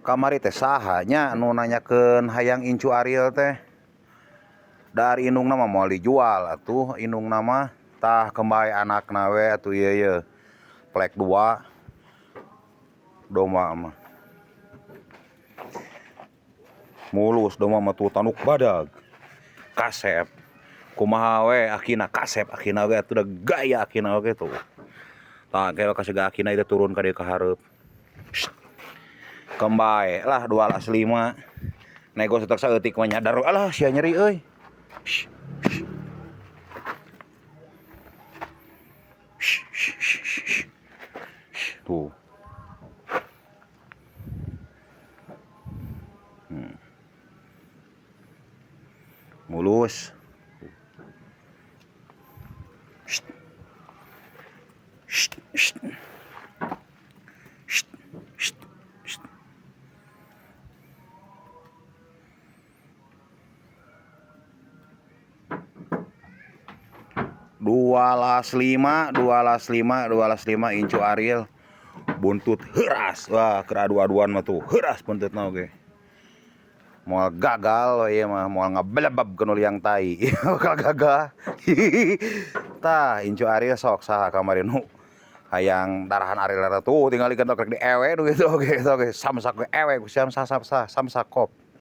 Kamari teh sahanya nu nanyakeun hayang incu Ariel teh. Dari indung nama mau dijual atuh indung nama tah kembali anakna we atuh ieu plek 2 domba mah. Mulus domba mah tuh tanuk badag. Kasep. Kumaha we akina kasep akina we atuh da gaya akina we tuh. Tah kayak kasih akina itu turun ka dieu ka hareup. Kembali lah 2,5. Nego setek saeutik mah nyadar alah sia nyeri euy. Tuh. Mulus. 12,5 incu Ariel buntut heuras. Wah keur adu-aduan mah tuh heuras buntutna oge. Moal gagal ieu mah moal ngablebab ke nu liang tai. Bakal gagah. Tah incu Ariel sok saha kamari nu hayang darahan Ariel tuh tinggal ikan rek di ewe nu gitu oge samsak we ewe ku samsakop.